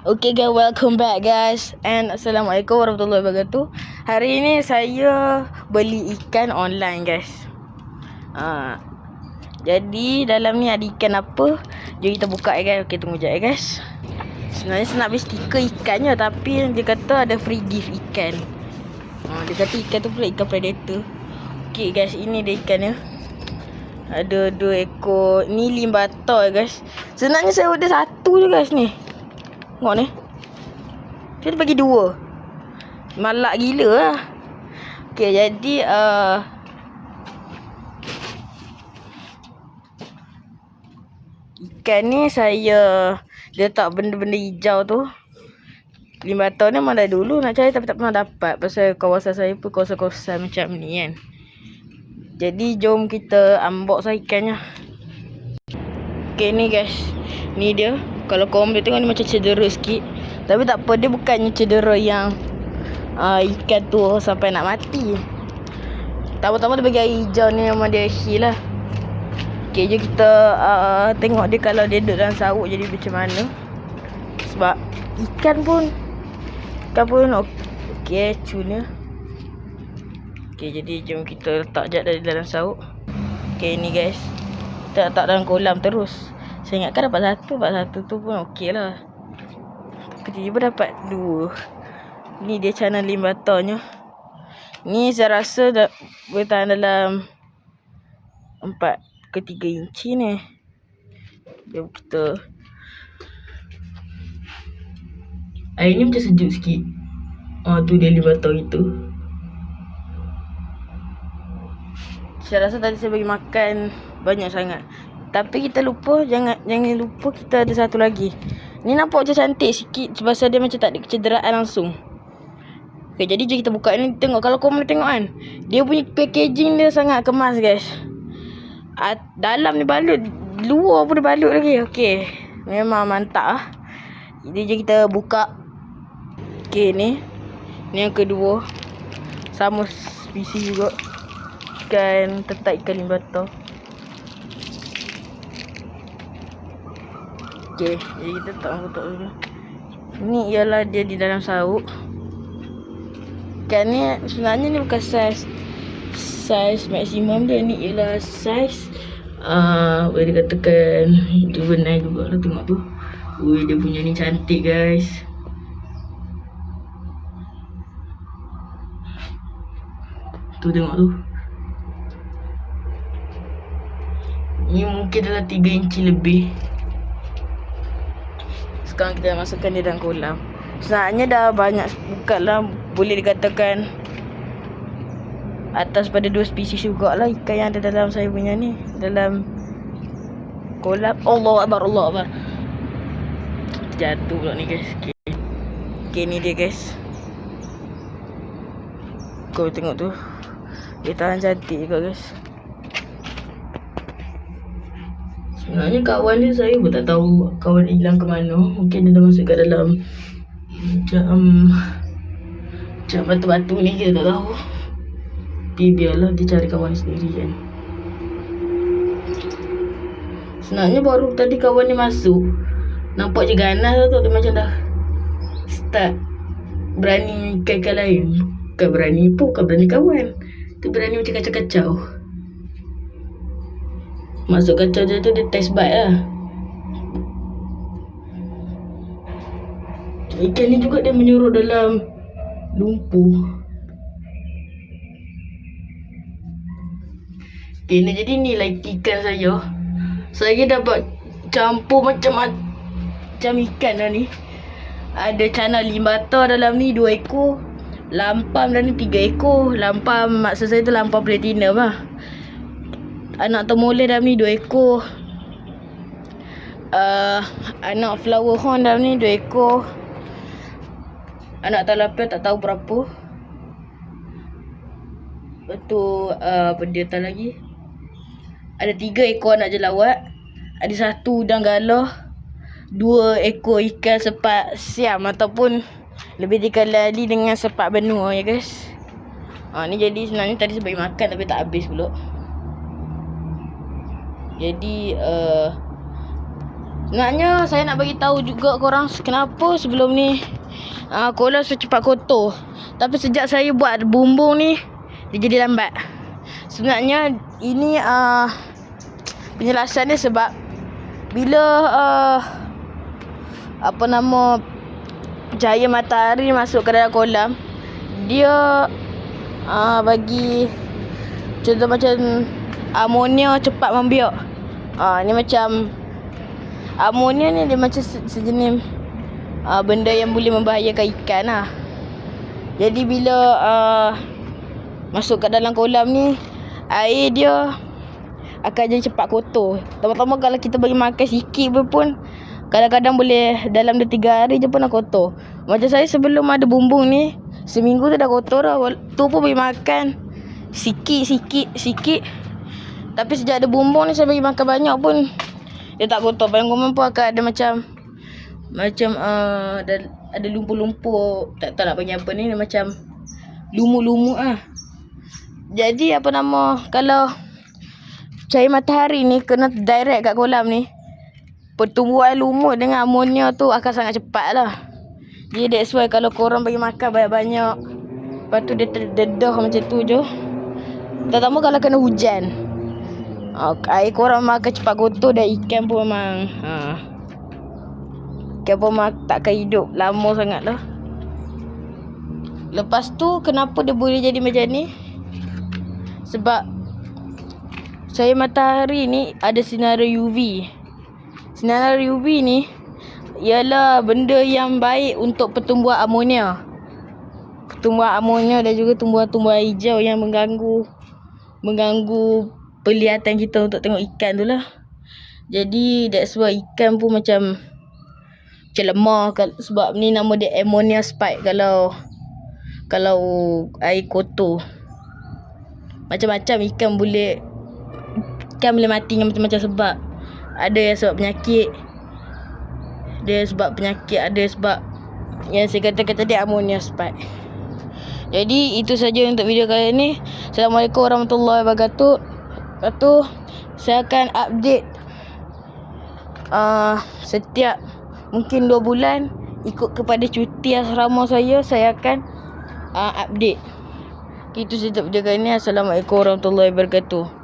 Okay guys, welcome back guys. And Assalamualaikum warahmatullahi wabarakatuh. Hari ini saya beli ikan online guys. Jadi dalam ni ada ikan apa? Jom kita buka guys. Okay, tunggu sekejap guys. Sebenarnya saya nak beli stiker ikannya, tapi dia kata ada free gift ikan. Dia kata ikan tu pula ikan predator. Okay guys, ini dia ikannya. Ada 2 ekor. Ni limbata guys. Sebenarnya saya order satu je guys ni. Tengok ni. Dia bagi 2. Malak gila lah. Okay, jadi ikan ni saya letak benda-benda hijau tu. 5 tahun ni malah dulu nak cari tapi tak pernah dapat. Pasal kawasan saya pun kawasan-kawasan macam ni kan. Jadi jom kita unbox lah ikannya. Okay ni guys. Ni dia. Kalau korang boleh tengok ni macam cedera sikit. Tapi tak apa, dia bukannya cedera yang ikan tu sampai nak mati. Pertama-tama dia bagi air hijau ni memang dia heal lah. Okay, jom kita tengok dia kalau dia duduk dalam saruk jadi macam mana. Sebab ikan pun okay, cuna. Okay, jadi jom kita letak sekejap dari dalam saruk. Okay ni guys, kita letak dalam kolam terus. Saya ingatkan dapat satu tu pun okey lah. Tiba-tiba dapat 2. Ni dia channel limbatanya. Ni saya rasa boleh tahan dalam 4 ke 3 inci ni. Jom kita. Air ni macam sejuk sikit. Tu dia limbatau itu. Saya rasa tadi saya bagi makan banyak sangat. Tapi kita lupa, jangan lupa kita ada satu lagi. Ni nampak macam cantik sikit sebab dia macam tak ada kecederaan langsung. Okay, jadi jom kita buka ni. Tengok, kalau korang boleh tengok kan, dia punya packaging dia sangat kemas guys. Dalam ni balut, luar pun dia balut lagi. Okay, memang mantap lah. Jadi jom kita buka. Okay, ni yang kedua. Sama spesies juga. Ikan tetak, ikan limbata. Okay, jadi kita letak dulu. Ni ialah dia di dalam saruk. Ikan ni sebenarnya ni bukan saiz maksimum dia. Ni ialah saiz boleh dikatakan juvenile juga lah. Tengok tu. Ui, dia punya ni cantik guys. Tu tengok tu. Ni mungkin dalam 3 inci lebih. Sekarang kita masukkan dia dalam kolam. Sebenarnya dah banyak, bukanlah boleh dikatakan atas pada 2 spesies jugalah ikan yang ada dalam saya punya ni, dalam kolam. Allah Akbar. Jatuh pula ni guys. Okay, ni dia guys. Kau tengok tu. Dia tahan cantik juga guys. Sebenarnya kawan dia saya pun tak tahu kawan dia hilang ke mana. Mungkin dia dah masuk kat dalam macam batu-batu ni, kita tak tahu. Tapi biarlah dia cari kawan dia sendiri kan. Sebenarnya baru tadi kawan dia masuk, nampak je ganas tu. Dia macam dah start berani ikan lain. Bukan berani pun, bukan berani kawan. Dia berani macam kacau-kacau. Masuk kacau je tu, dia test bite lah. Ikan ni juga dia menyurut dalam lumpur. Okay, ni jadi ni lah ikan saya. Saya dapat campur macam ikan dah ni. Ada cana limbata dalam ni 2 ekor. Lampam dalam ni 3 ekor. Lampam maksud saya tu lampam platinum lah. Anak temoleh dalam ni 2 ekor. Anak flower horn dalam ni 2 ekor. Anak talapia tak tahu berapa. Lepas tu apa dia tak lagi. Ada 3 ekor anak jelawat. Ada 1 udang galah. 2 ekor ikan sepat siam ataupun lebih dikenali dengan sepat benua ya guys. Ni jadi sebenarnya tadi saya bagi makan tapi tak habis pula. Jadi Sebenarnya saya nak bagi tahu juga korang kenapa sebelum ni kolam secepat kotor. Tapi sejak saya buat bumbung ni, dia jadi lambat. Sebenarnya ini penjelasan dia sebab bila cahaya matahari masuk ke dalam kolam, dia bagi contoh macam amonia cepat membiak. Ni macam amonia ni dia macam sejenis benda yang boleh membahayakan ikan lah. Jadi bila masuk ke dalam kolam ni, air dia akan jadi cepat kotor. Terutama kalau kita bagi makan sikit pun kadang-kadang boleh dalam 2-3 hari je pun dah kotor. Macam saya sebelum ada bumbung ni, seminggu tu dah kotor dah. Tu pun bagi makan sikit. Tapi sejak ada bumbung ni saya bagi makan banyak pun dia tak kotor. Paling rumah pun akan ada macam ada lumpur-lumpur, tak tahu nak panggil apa ni, macam lumut-lumut Jadi kalau cahaya matahari ni kena direct kat kolam ni, pertumbuhan lumut dengan amonia tu akan sangat cepat lah. Jadi that's why kalau korang bagi makan banyak-banyak, lepas tu dia terdedah macam tu je, terutama kalau kena hujan, air korang makan cepat kotor dan ikan pun memang takkan hidup lama sangat lah. Lepas tu kenapa dia boleh jadi macam ni? Sebab cahaya matahari ni ada sinar UV. Sinar UV ni ialah benda yang baik untuk pertumbuhan amonia. Dan juga tumbuhan-tumbuhan hijau yang mengganggu penglihatan kita untuk tengok ikan tu lah. Jadi that's why ikan pun macam lemah sebab ni nama dia ammonia spike kalau air kotor. Macam-macam ikan boleh mati dengan macam-macam sebab. Ada yang sebab penyakit, ada sebab yang saya katakan tadi ammonia spike. Jadi itu saja untuk video kali ni. Assalamualaikum warahmatullahi wabarakatuh. Lepas tu saya akan update setiap mungkin 2 bulan, ikut kepada cuti asrama saya akan update. Itu saja untuk video kali ni. Assalamualaikum warahmatullahi wabarakatuh.